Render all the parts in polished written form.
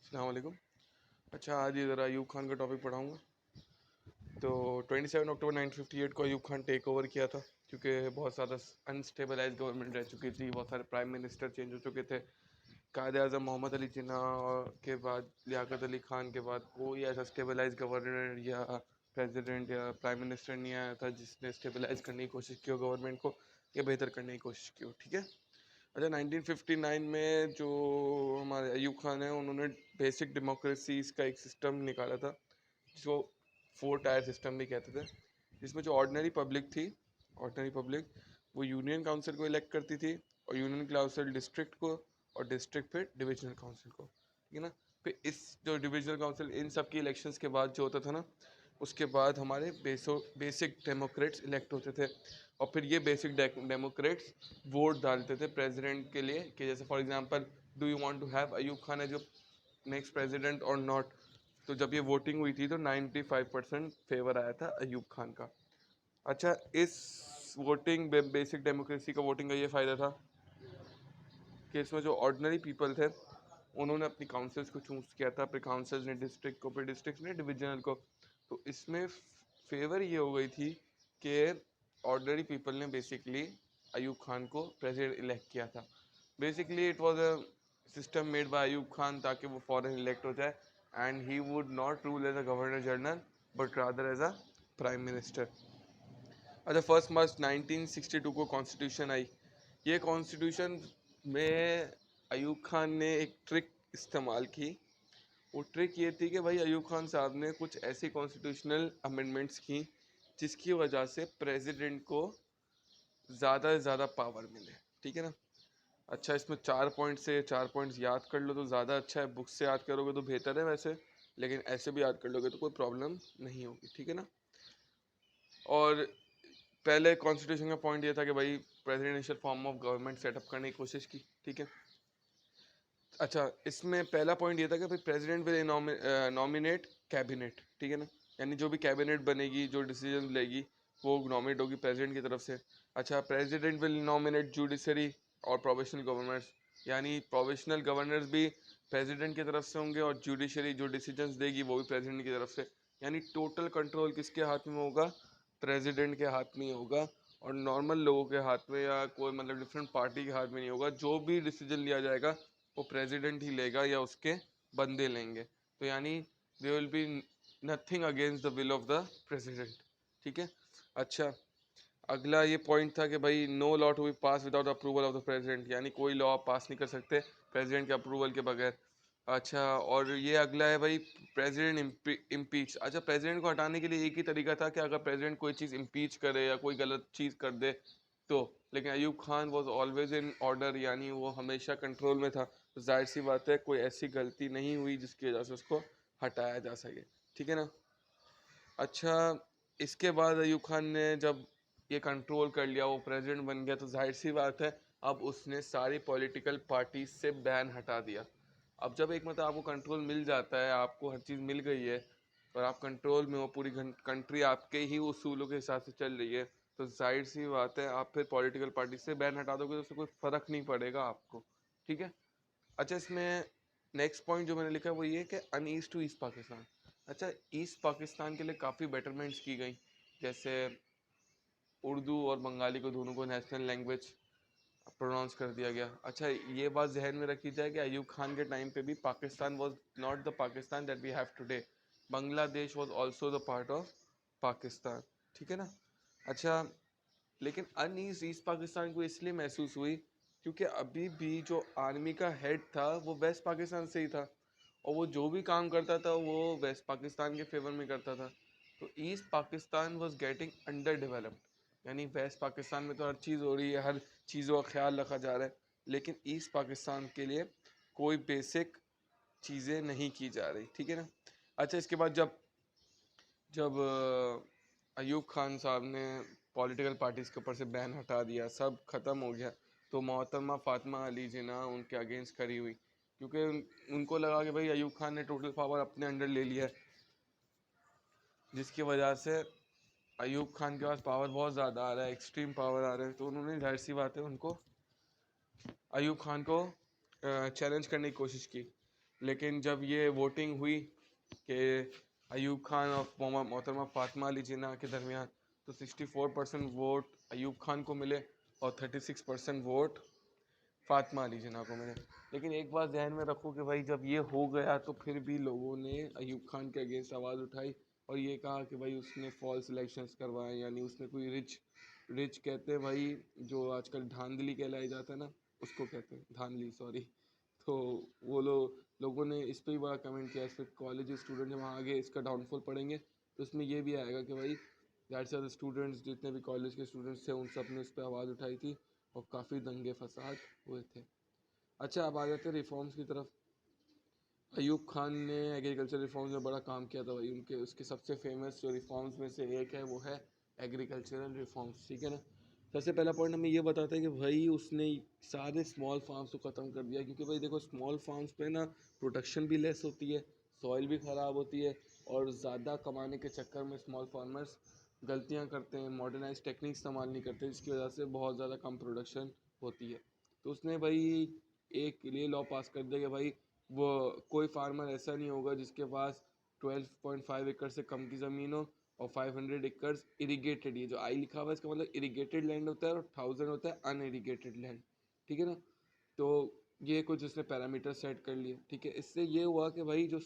अस्सलाम वालेकुम। अच्छा, आज इधर अयूब खान का टॉपिक पढ़ाऊँगा। तो 27 अक्टूबर 1958 को अयूब खान टेक ओवर किया था, क्योंकि बहुत ज़्यादा अनस्टेबलाइज गवर्नमेंट रह चुकी थी, बहुत सारे प्राइम मिनिस्टर चेंज हो चुके थे। कायद आज़म मोहम्मद अली जिन्ना के बाद लियाकत अली खान के बाद कोई ऐसा स्टेबलाइज गवर्नर या प्रेसिडेंट या प्राइम मिनिस्टर नहीं आया था जिसने स्टेबलाइज करने की कोशिश की हो गवर्नमेंट को या बेहतर करने की कोशिश की हो। ठीक है। अच्छा, 1959 में जो हमारे अयूब खान है, उन्होंने बेसिक डेमोक्रेसीज का एक सिस्टम निकाला था जिसको 4 टायर सिस्टम भी कहते थे, जिसमें जो ऑर्डिनरी पब्लिक थी, ऑर्डिनरी पब्लिक वो यूनियन काउंसिल को इलेक्ट करती थी, और यूनियन काउंसिल डिस्ट्रिक्ट को, और डिस्ट्रिक्ट फिर डिविजनल काउंसिल को। ठीक है ना। फिर इस जो डिविजनल काउंसिल इन सब की इलेक्शंस के बाद जो होता था ना, उसके बाद हमारे बेसिक डेमोक्रेट्स इलेक्ट होते थे, और फिर ये बेसिक डेमोक्रेट्स वोट डालते थे प्रेसिडेंट के लिए कि जैसे for example, do you want to have Ayub Khan as your next president और नॉट। तो जब ये वोटिंग हुई थी तो 95% फेवर आया था अयूब खान का। अच्छा, इस वोटिंग बेसिक डेमोक्रेसी का वोटिंग का ये फ़ायदा था कि इसमें जो ऑर्डिनरी पीपल थे उन्होंने अपनी काउंसिल्स को चूज़ किया था, फिर काउंसिल्स ने डिस्ट्रिक्ट को, फिर डिस्ट्रिक्ट ने डिविजनल को। तो इसमें फेवर ये हो गई थी कि ऑर्डिनरी पीपल ने बेसिकली अयूब खान को प्रेसिडेंट इलेक्ट किया था। Basically it was a system made by Ayub Khan ताकि वो फॉरेन इलेक्ट हो जाए, and he would not rule as a governor general but rather as a prime minister. अच्छा, 1 मार्च 1962 को कॉन्स्टिट्यूशन आई। ये कॉन्स्टिट्यूशन में अयूब खान ने एक ट्रिक इस्तेमाल की। वो ट्रिक ये थी कि भाई अयूब खान साहब ने कुछ ऐसी कॉन्स्टिट्यूशनल अमेंडमेंट्स की जिसकी वजह से प्रेसिडेंट को ज़्यादा से ज़्यादा पावर मिले। ठीक है ना। अच्छा, इसमें 4 पॉइंट से 4 पॉइंट्स याद कर लो तो ज़्यादा अच्छा है, बुक से याद करोगे तो बेहतर है वैसे, लेकिन ऐसे भी याद कर लोगे तो कोई प्रॉब्लम नहीं होगी। ठीक है ना। और पहले कॉन्स्टिट्यूशन का पॉइंट ये था कि भाई presidential form of government setup करने की कोशिश की। ठीक है। अच्छा, इसमें पहला पॉइंट ये था कि भाई प्रेसिडेंट विल नॉमिनेट कैबिनेट। ठीक है ना। यानी जो भी कैबिनेट बनेगी, जो डिसीजन लेगी, वो नॉमिनेट होगी प्रेसिडेंट की तरफ से। अच्छा, प्रेसिडेंट विल नॉमिनेट जुडिशरी और प्रोविशनल गवर्नर्स, यानी प्रोविशनल गवर्नर्स भी प्रेसिडेंट की तरफ से होंगे, और जुडिशरी जो डिसीजंस देगी वो भी प्रेसिडेंट की तरफ से। यानी टोटल कंट्रोल किसके हाथ में होगा? प्रेसिडेंट के हाथ में ही होगा, और नॉर्मल लोगों के हाथ में या कोई मतलब डिफरेंट पार्टी के हाथ में नहीं होगा। जो भी डिसीजन लिया जाएगा वो प्रेसिडेंट ही लेगा या उसके बंदे लेंगे। तो यानी they will be nothing against the will of the president. ठीक है। अच्छा, अगला ये पॉइंट था कि भाई no law to be pass without approval of the president, यानी कोई लॉ पास नहीं कर सकते प्रेसिडेंट के अप्रूवल के बगैर। अच्छा, और ये अगला है भाई प्रेसिडेंट इम्पीच। अच्छा, प्रेसिडेंट को हटाने के लिए एक ही तरीका था कि अगर प्रेसिडेंट कोई चीज़ इम्पीच करे या कोई गलत चीज़ कर दे तो। लेकिन Ayub Khan was always in order, यानी वो हमेशा कंट्रोल में था, तो जाहिर सी बात है कोई ऐसी गलती नहीं हुई जिसकी वजह से उसको हटाया जा सके। ठीक है ना। अच्छा, इसके बाद अयूब खान ने जब ये कंट्रोल कर लिया, वो प्रेसिडेंट बन गया, तो जाहिर सी बात है अब उसने सारी पॉलिटिकल पार्टीज से बैन हटा दिया। अब जब एक मतलब आपको कंट्रोल मिल जाता है, आपको हर चीज़ मिल गई है और आप कंट्रोल में हो, पूरी कंट्री आपके ही उसूलों के हिसाब से चल रही है, तो जाहिर सी बात है आप फिर पॉलिटिकल पार्टी से बैन हटा दोगे तो उससे कोई फ़र्क नहीं पड़ेगा आपको। ठीक है। अच्छा, इसमें नेक्स्ट पॉइंट जो मैंने लिखा है वो ये कि अन ईस्ट टू ईस्ट पाकिस्तान। अच्छा, ईस्ट पाकिस्तान के लिए काफ़ी बेटरमेंट्स की गई, जैसे उर्दू और बंगाली को दोनों को नेशनल लैंग्वेज प्रोनाउंस कर दिया गया। अच्छा, ये बात जहन में रखी जाए कि अयूब खान के टाइम पे भी Pakistan was not the Pakistan that we have today. Bangladesh was also the part of Pakistan. ठीक है ना। अच्छा, लेकिन अनईज ईस्ट पाकिस्तान को इसलिए महसूस हुई क्योंकि अभी भी जो आर्मी का हेड था वो वेस्ट पाकिस्तान से ही था, और वो जो भी काम करता था वो वेस्ट पाकिस्तान के फेवर में करता था। तो east Pakistan was getting under developed, यानी वेस्ट पाकिस्तान में तो हर चीज़ हो रही है, हर चीज़ों का ख्याल रखा जा रहा है, लेकिन ईस्ट पाकिस्तान के लिए कोई बेसिक चीज़ें नहीं की जा रही। ठीक है ना। अच्छा, इसके बाद जब जब अयूब खान साहब ने पॉलिटिकल पार्टीज़ के ऊपर से बैन हटा दिया, सब ख़त्म हो गया, तो मोहतरमा फ़ातिमा अली जिन्ना उनके अगेंस्ट खड़ी हुई, क्योंकि उनको लगा कि भाई अयूब खान ने टोटल पावर अपने अंडर ले लिया है, जिसकी वजह से अयूब खान के पास पावर बहुत ज़्यादा आ रहा है, एक्सट्रीम पावर आ रहा है। तो उन्होंने जाहिर सी बात है उनको अयूब खान को चैलेंज करने की कोशिश की। लेकिन जब ये वोटिंग हुई कि अयूब खान और मोहतरमा फातिमा अली जिन्ना के दरमियान, तो 64% वोट अयूब खान को मिले और 36% वोट फातिमा अली जिन्ना को मिले। लेकिन एक बात ध्यान में रखो कि भाई जब ये हो गया तो फिर भी लोगों ने अयूब खान के अगेंस्ट आवाज़ उठाई और ये कहा कि भाई उसने फॉल्स इलेक्शंस करवाए, यानी उसने कोई रिच कहते हैं भाई, जो आजकल धांधली कहलाया जाता है ना, उसको कहते हैं धांधली, सॉरी। तो वो लोगों ने इस पर भी बड़ा कमेंट किया। इस पर कॉलेज स्टूडेंट जब वहाँ आगे इसका डाउनफॉल पढ़ेंगे तो इसमें ये भी आएगा कि भाई दैट्स आर द स्टूडेंट्स, जितने भी कॉलेज के स्टूडेंट्स थे उन सब ने इस पर आवाज़ उठाई थी और काफ़ी दंगे फसाद हुए थे। अच्छा, अब आ जाते हैं रिफॉर्म्स की तरफ। अयूब खान ने एग्रीकल्चर रिफॉर्म्स में बड़ा काम किया था भाई। उनके उसके सबसे फेमस जो रिफॉर्म्स में से एक है वो है एग्रीकल्चरल रिफॉर्म्स, ठीक है ना। सबसे पहला पॉइंट हमें ये बताता है कि भाई उसने सारे स्मॉल फार्म्स को ख़त्म कर दिया, क्योंकि भाई देखो स्मॉल फार्म्स पे ना प्रोडक्शन भी लेस होती है, सॉइल भी ख़राब होती है और ज़्यादा कमाने के चक्कर में स्मॉल फार्मर्स गलतियाँ करते हैं, मॉडर्नाइज टेक्निक इस्तेमाल नहीं करते, जिसकी वजह से बहुत ज़्यादा कम प्रोडक्शन होती है। तो उसने भाई एक ये लॉ पास कर दिया कि भाई वो कोई फार्मर ऐसा नहीं होगा जिसके पास 12.5 एकड़ से कम की ज़मीन हो और 500 एकड़ इरिगेटेड, ये जो आई लिखा हुआ है इसका मतलब इरिगेटेड लैंड होता है और 1000 होता है अनइरिगेटेड लैंड, ठीक है ना। तो ये कुछ इसने पैरामीटर सेट कर लिए, ठीक है। इससे ये हुआ कि भाई जो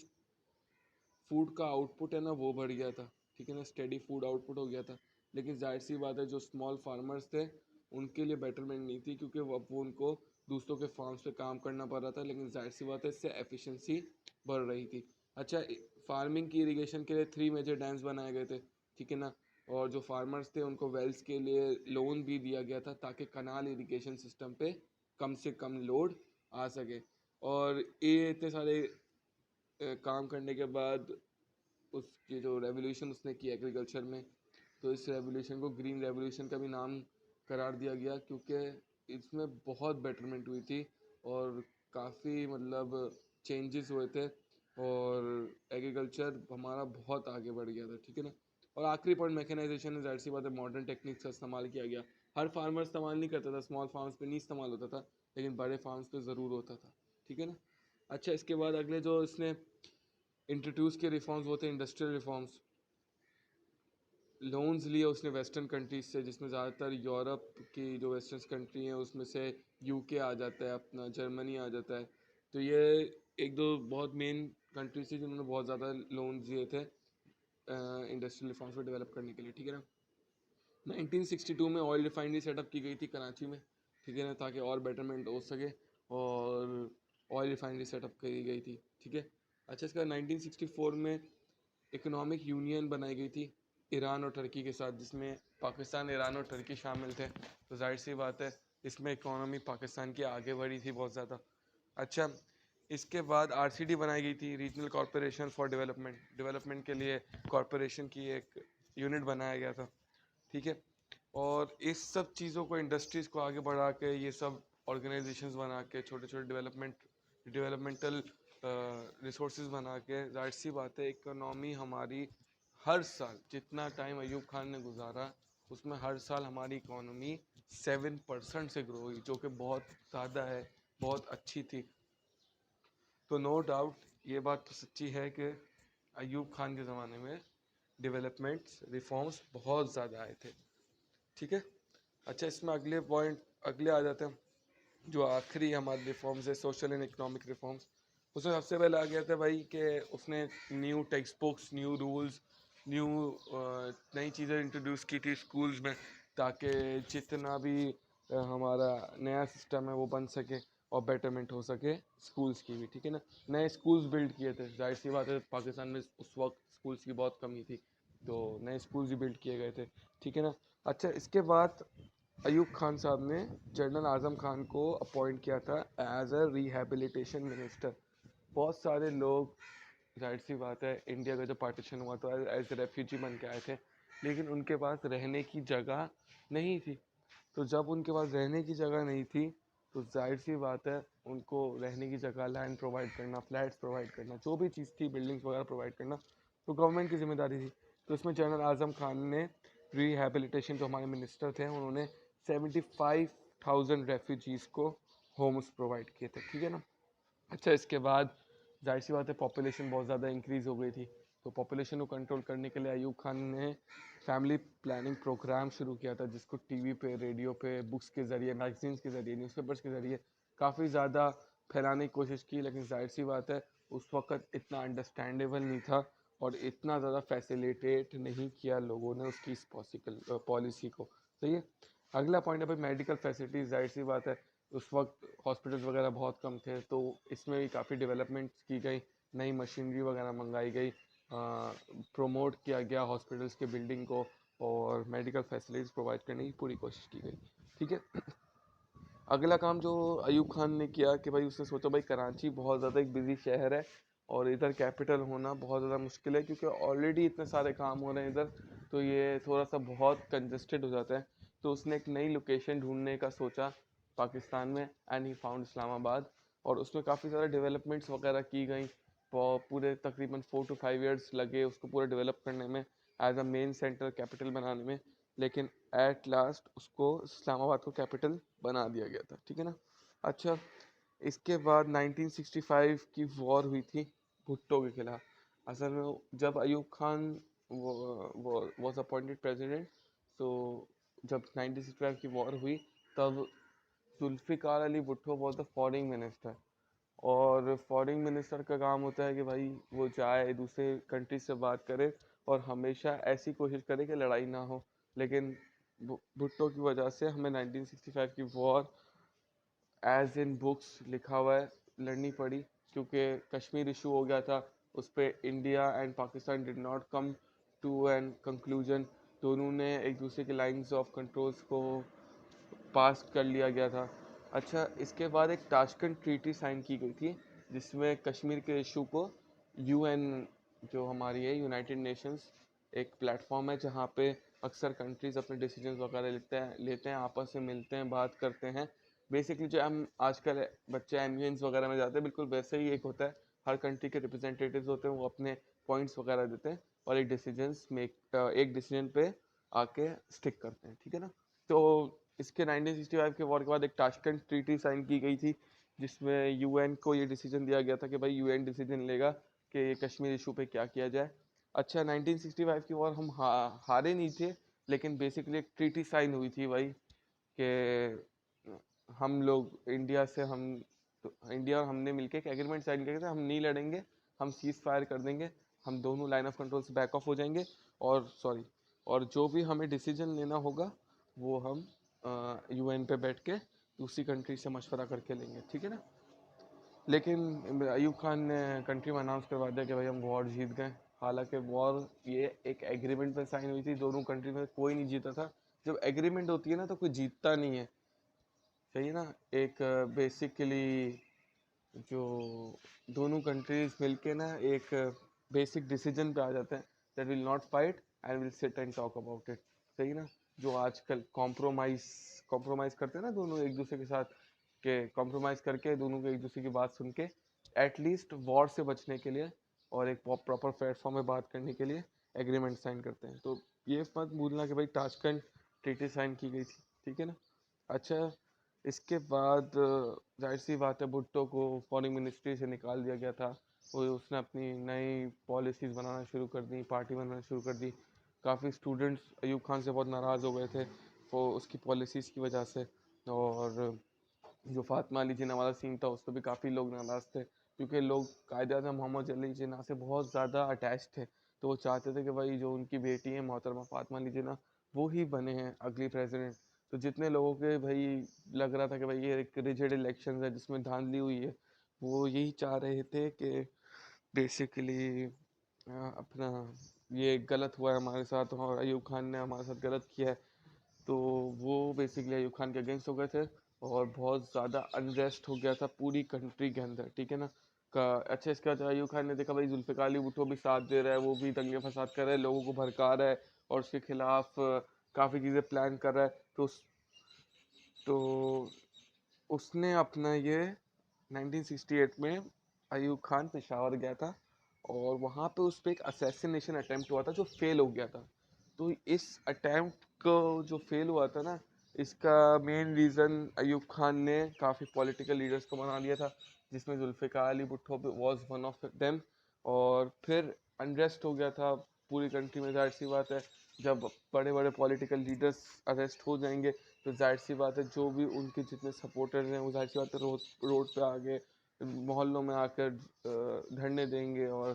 फूड का आउटपुट है ना वो बढ़ गया था, ठीक है ना, स्टेडी फूड आउटपुट हो गया था। लेकिन जाहिर सी बात है जो स्मॉल फार्मर्स थे उनके लिए बेटरमेंट नहीं थी, क्योंकि वो उनको दूसरों के फार्म्स पे काम करना पड़ रहा था। लेकिन जाहिर सी बात है इससे एफिशिएंसी बढ़ रही थी। अच्छा, फार्मिंग की इरिगेशन के लिए 3 मेजर डैम्स बनाए गए थे, ठीक है ना। और जो फार्मर्स थे उनको वेल्स के लिए लोन भी दिया गया था ताकि कनाल इरिगेशन सिस्टम पे कम से कम लोड आ सके। और ये इतने सारे काम करने के बाद उसकी जो रेवोल्यूशन उसने की एग्रीकल्चर में, तो इस रेवोल्यूशन को ग्रीन रेवोल्यूशन का भी नाम करार दिया गया, क्योंकि इसमें बहुत बेटरमेंट हुई थी और काफ़ी मतलब चेंजेस हुए थे और एग्रीकल्चर हमारा बहुत आगे बढ़ गया था, ठीक है ना। और आखिरी पॉइंट मैकेनाइजेशन है, जाहिर सी बात है मॉडर्न टेक्निक्स का इस्तेमाल किया गया। हर फार्मर इस्तेमाल नहीं करता था, स्मॉल फार्म्स पे नहीं इस्तेमाल होता था, लेकिन बड़े फार्म्स पे ज़रूर होता था, ठीक है ना। अच्छा, इसके बाद अगले जो इसने इंट्रोड्यूस किए रिफॉर्म्स वो थे इंडस्ट्रियल रिफॉर्म्स। लोन्स लिए उसने वेस्टर्न कंट्रीज से, जिसमें ज़्यादातर यूरोप की जो वेस्टर्न कंट्री हैं उसमें से यूके आ जाता है, अपना जर्मनी आ जाता है। तो ये एक दो बहुत मेन कंट्रीज थी जिन्होंने बहुत ज़्यादा लोन्स दिए थे इंडस्ट्रियल रिफॉर्म्स को डेवलप करने के लिए, ठीक है ना। 1962 में ऑयल रिफाइनरी सेटअप की गई थी कराची में, ठीक है ना, ताकि और बेटरमेंट हो सके और ऑयल रिफाइनरी सेटअप करी गई थी, ठीक है। अच्छा, इसका 1964 में इकोनॉमिक यूनियन बनाई गई थी ईरान और टर्की के साथ, जिसमें पाकिस्तान, ईरान और टर्की शामिल थे। तो जाहिर सी बात है इसमें इकोनॉमी पाकिस्तान की आगे बढ़ी थी बहुत ज़्यादा। अच्छा, इसके बाद आरसीडी बनाई गई थी, रीजनल कॉरपोरेशन फॉर डेवलपमेंट के लिए कॉरपोरेशन की एक यूनिट बनाया गया था, ठीक है। और इस सब चीज़ों को, इंडस्ट्रीज़ को आगे बढ़ा के, ये सब ऑर्गेनाइजेशंस बना के, छोटे छोटे डेवलपमेंटल रिसोर्सेज बना के, जाहिर सी बात है इकोनॉमी हमारी हर साल, जितना टाइम अयूब खान ने गुजारा उसमें हर साल हमारी इकोनॉमी 7% से ग्रो हुई, जो कि बहुत ज़्यादा है, बहुत अच्छी थी। तो नो डाउट ये बात तो सच्ची है कि अयूब खान के ज़माने में डेवलपमेंट्स रिफॉर्म्स बहुत ज़्यादा आए थे, ठीक है। अच्छा, इसमें अगले आ जाते हैं जो आखिरी हमारे रिफॉर्म्स है, सोशल एंड इकोनॉमिक रिफॉर्म्स। उसमें सबसे पहले आ गया था भाई कि उसने new text books, new rules, new नई चीज़ें इंट्रोड्यूस की थी स्कूल्स में, ताकि जितना भी हमारा नया सिस्टम है वो बन सके और बेटरमेंट हो सके स्कूल्स की भी, ठीक है ना। नए स्कूल्स बिल्ड किए थे, जाहिर सी बात है पाकिस्तान में उस वक्त स्कूल्स की बहुत कमी थी, तो नए स्कूल्स भी बिल्ड किए गए थे, ठीक है ना। अच्छा, इसके बाद अयूब खान साहब ने जनरल आज़म खान को अपॉइंट किया था एज अ रिहैबिलिटेशन मिनिस्टर। बहुत सारे लोग, जाहिर सी बात है इंडिया का जब पार्टीशन हुआ तो एज रेफ्यूजी बन के आए थे, लेकिन उनके पास रहने की जगह नहीं थी। तो जब उनके पास रहने की जगह नहीं थी तो जाहिर सी बात है उनको रहने की जगह, लैंड प्रोवाइड करना, फ्लैट्स प्रोवाइड करना, जो भी चीज़ थी, बिल्डिंग्स वगैरह प्रोवाइड करना, तो गवर्नमेंट की जिम्मेदारी थी। तो इसमें जनरल आज़म खान ने रिहैबिलिटेशन, जो हमारे मिनिस्टर थे, उन्होंने 75,000 रेफ्यूजीज़ को होम्स प्रोवाइड किए थे, ठीक है ना। अच्छा, इसके बाद जाहिर सी बात है पॉपुलेशन बहुत ज़्यादा इंक्रीज़ हो गई थी। तो पॉपुलेशन को कंट्रोल करने के लिए अयूब खान ने फैमिली प्लानिंग प्रोग्राम शुरू किया था, जिसको टीवी पे, रेडियो पे, बुक्स के ज़रिए, मैगजीन्स के ज़रिए, न्यूज़पेपर्स के ज़रिए काफ़ी ज़्यादा फैलाने की कोशिश की। लेकिन जाहिर सी बात है उस वक्त इतना अंडरस्टैंडेबल नहीं था और इतना ज़्यादा फैसिलिटेट नहीं किया लोगों ने उसकी इस पॉलिसी को। सही है। अगला पॉइंट है भाई मेडिकल फैसिलिटीज़। जाहिर सी बात है उस वक्त हॉस्पिटल्स वगैरह बहुत कम थे, तो इसमें भी काफ़ी डेवलपमेंट्स की गई, नई मशीनरी वगैरह मंगाई गई, प्रमोट किया गया हॉस्पिटल्स के बिल्डिंग को और मेडिकल फैसिलिटीज़ प्रोवाइड करने की पूरी कोशिश की गई। ठीक है। अगला काम जो अयूब खान ने किया कि भाई उसने सोचा भाई कराची बहुत ज़्यादा एक बिजी शहर है और इधर कैपिटल होना बहुत ज़्यादा मुश्किल है, क्योंकि ऑलरेडी इतने सारे काम हो रहे हैं इधर, तो ये थोड़ा सा बहुत कंजस्टेड हो जाता है। तो उसने एक नई लोकेशन ढूंढने का सोचा पाकिस्तान में, एंड ही फाउंड इस्लामाबाद। और उसमें काफ़ी ज़्यादा डेवलपमेंट्स वगैरह की गई, पूरे तकरीबन 4 to 5 years लगे उसको पूरा डेवलप करने में, as a main centre capital बनाने में। लेकिन एट लास्ट उसको इस्लामाबाद को कैपिटल बना दिया गया था। ठीक है ना। अच्छा, इसके बाद 1965 की वॉर हुई थी भुट्टो के खिलाफ। असल में जब Ayub Khan was appointed president, तो जब 1965 की वॉर हुई तब Zulfikar Ali Bhutto was the foreign minister. और फॉरेन मिनिस्टर का काम होता है कि भाई वो जाए दूसरे कंट्री से बात करे और हमेशा ऐसी कोशिश करे कि लड़ाई ना हो। लेकिन भुट्टो की वजह से हमें 1965 की वॉर एज इन बुक्स लिखा हुआ है लड़नी पड़ी, क्योंकि कश्मीर इशू हो गया था। उस पर India and Pakistan did not come to an conclusion. दोनों ने एक दूसरे के लाइंस ऑफ कंट्रोल्स को पास कर लिया गया था। अच्छा, इसके बाद एक ताशकंद ट्रीटी साइन की गई थी, जिसमें कश्मीर के इशू को यूएन, जो हमारी है यूनाइटेड नेशंस, एक प्लेटफॉर्म है जहाँ पे अक्सर कंट्रीज अपने डिसीजंस वगैरह लेते हैं, आपस में मिलते हैं, बात करते हैं। बेसिकली जो हम आजकल बच्चे एमयूएन्स वगैरह में जाते हैं, बिल्कुल वैसे ही एक होता है। हर कंट्री के रिप्रेजेंटेटिव्स होते हैं, वो अपने पॉइंट्स वगैरह देते हैं और एक डिसीजन पे आके स्टिक करते हैं। ठीक है ना। तो इसके 1965 के वॉर के बाद एक ताशकंद ट्रीटी साइन की गई थी, जिसमें यूएन को ये डिसीजन दिया गया था कि भाई यूएन डिसीजन लेगा कि ये कश्मीर इशू पे क्या किया जाए। अच्छा, 1965 की वॉर हम हारे नहीं थे, लेकिन बेसिकली एक ट्रीटी साइन हुई थी भाई कि हम लोग इंडिया और हमने मिलकर एक एग्रीमेंट साइन किया था, हम नहीं लड़ेंगे, हम सीज फायर कर देंगे, हम दोनों लाइन ऑफ कंट्रोल से बैक ऑफ हो जाएंगे और जो भी हमें डिसीजन लेना होगा वो हम यूएन पे बैठ के दूसरी कंट्री से मशवरा करके लेंगे। ठीक है ना। लेकिन अयूब खान ने कंट्री में अनाउंस करवा दिया कि भाई हम वॉर जीत गए। हालांकि वॉर ये एक एग्रीमेंट पे साइन हुई थी, दोनों कंट्री में कोई नहीं जीता था। जब एग्रीमेंट होती है ना तो कोई जीतता नहीं है। सही है ना। एक बेसिकली जो दोनों कंट्रीज मिलके ना एक बेसिक डिसीजन पे आ जाते हैं, that will not fight and will sit and talk about it. सही ना। जो आजकल कॉम्प्रोमाइज़ करते हैं ना दोनों एक दूसरे के साथ, के कॉम्प्रोमाइज़ करके दोनों को एक दूसरे की बात सुन के एटलीस्ट वॉर से बचने के लिए और एक प्रॉपर प्लेटफॉर्म में बात करने के लिए एग्रीमेंट साइन करते हैं। तो ये मत भूलना कि भाई ताशकंद ट्रीटी साइन की गई थी। ठीक है ना। अच्छा, इसके बाद जाहिर सी बात है भुट्टो को फॉरेन मिनिस्ट्री से निकाल दिया गया था। वो उसने अपनी नई पॉलिसीज़ बनाना शुरू कर दी, पार्टी बनाना शुरू कर दी। काफ़ी स्टूडेंट्स अयूब खान से बहुत नाराज़ हो गए थे वो उसकी पॉलिसीज़ की वजह से। और जो फातिमा अली जिन्ना वाला सीन था उस पर भी काफ़ी लोग नाराज़ थे, क्योंकि लोग कायदे आज़म मोहम्मद अली जिन्ना से बहुत ज़्यादा अटैच थे। तो वो चाहते थे कि भाई जो उनकी बेटी है मोहतरमा फातिमा अली जिन्ना, वो ही बने हैं अगली प्रेसिडेंट। तो जितने लोगों के भाई लग रहा था कि भाई ये एक रिजेड इलेक्शन है जिसमें धांधली हुई है, वो यही चाह रहे थे कि बेसिकली अपना ये गलत हुआ है हमारे साथ और अयूब खान ने हमारे साथ गलत किया है। तो वो बेसिकली अयूब खान के अगेंस्ट हो गए थे और बहुत ज़्यादा अनरेस्ट हो गया था पूरी कंट्री के अंदर। ठीक है ना। अच्छा, इसके बाद अयूब खान ने देखा भाई जुल्फ़िकार अली भुट्टो भी साथ दे रहा है, वो भी दंगे फसाद कर रहा है, लोगों को भड़का रहा है और उसके खिलाफ काफ़ी चीज़ें प्लान कर रहा है। तो उसने अपना ये 1968 में अयूब खान पेशावर गया था और वहाँ पे उस पर एक असैसिनेशन अटेम्प्ट हुआ था जो फेल हो गया था। तो इस अटेम्प्ट को जो फेल हुआ था ना, इसका मेन रीज़न अयूब खान ने काफ़ी पॉलिटिकल लीडर्स को बना लिया था, जिसमें Zulfikar Ali Bhutto was one of them. और फिर अनरेस्ट हो गया था पूरी कंट्री में। जाहिर सी बात है जब बड़े बड़े पॉलिटिकल लीडर्स अरेस्ट हो जाएंगे तो जाहिर सी बात है जो भी उनके जितने सपोर्टर्स हैं वो जाहिर सी बात है रोड पे आगे मोहल्लों में आकर धरने देंगे और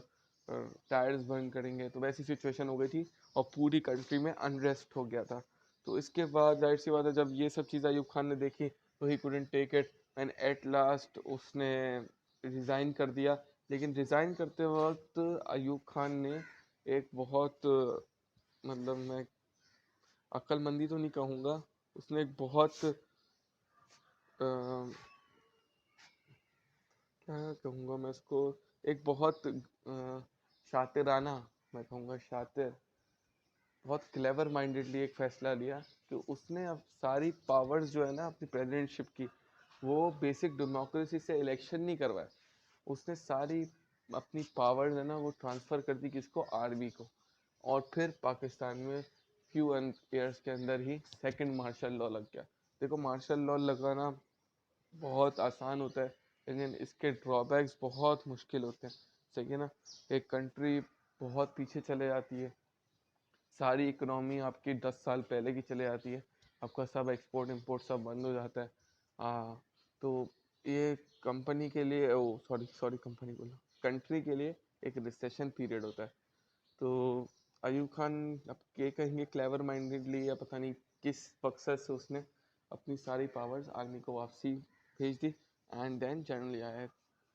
टायर्स बर्न करेंगे। तो वैसी सिचुएशन हो गई थी और पूरी कंट्री में अनरेस्ट हो गया था। तो इसके बाद जाहिर सी बात है जब ये सब चीज़ अयूब खान ने देखी तो he couldn't take it and at last उसने रिज़ाइन कर दिया। लेकिन रिज़ाइन करते वक्त अयूब खान ने एक बहुत मतलब मैं अक्लमंदी तो नहीं कहूँगा, उसने एक बहुत क्या कहूँगा मैं इसको, एक बहुत शातिराना, मैं कहूँगा शातिर, बहुत क्लेवर माइंडेडली एक फ़ैसला लिया कि उसने अब सारी पावर्स जो है ना अपनी प्रेसिडेंटशिप की, वो बेसिक डेमोक्रेसी से इलेक्शन नहीं करवाया। उसने सारी अपनी पावर्स है ना वो ट्रांसफ़र कर दी किसको, आर्मी को। और फिर पाकिस्तान में फ्यू ईयर्स के अंदर ही सेकंड मार्शल लॉ लग गया। देखो मार्शल लॉ लगाना बहुत आसान होता है लेकिन इसके ड्रॉबैक्स बहुत मुश्किल होते हैं। सही है ना, एक कंट्री बहुत पीछे चले जाती है, सारी इकोनॉमी आपकी 10 साल पहले की चले जाती है, आपका सब एक्सपोर्ट इंपोर्ट सब बंद हो जाता है। तो ये कंपनी के लिए, ओ सॉरी सॉरी कंपनी बोला, कंट्री के लिए एक रिसेशन पीरियड होता है। तो अयूब खान अब ये कहेंगे क्लेवर माइंडेडली या पता नहीं किस मकसद से उसने अपनी सारी पावर्स आर्मी को वापसी भेज दी and then general Yahya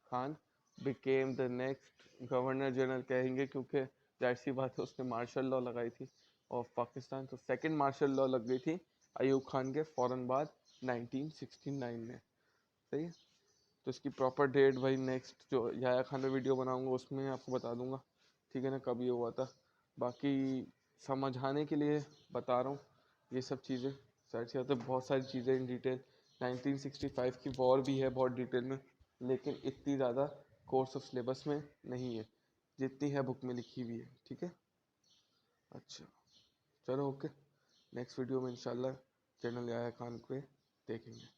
Khan became the next governor general कहेंगे, क्योंकि जाहिर सी बात है उसने मार्शल लॉ लगाई थी और पाकिस्तान तो सेकंड मार्शल लॉ लग गई थी अयूब खान के फ़ौरन बाद 1969 में। सही है, तो इसकी प्रॉपर डेट भाई नेक्स्ट जो याहिया खान पे वीडियो बनाऊंगा उसमें आपको बता दूंगा, ठीक है ना, कब ये हुआ था। बाकी समझाने के लिए बता रहा हूँ ये सब चीज़ें, सारी चीज़ें बहुत सारी चीज़ें इन डिटेल। 1965 की वॉर भी है बहुत डिटेल में, लेकिन इतनी ज़्यादा कोर्स ऑफ सिलेबस में नहीं है जितनी है बुक में लिखी हुई है, ठीक है। अच्छा चलो ओके, नेक्स्ट वीडियो में इंशाल्लाह जनरल याहिया खान पे देखेंगे।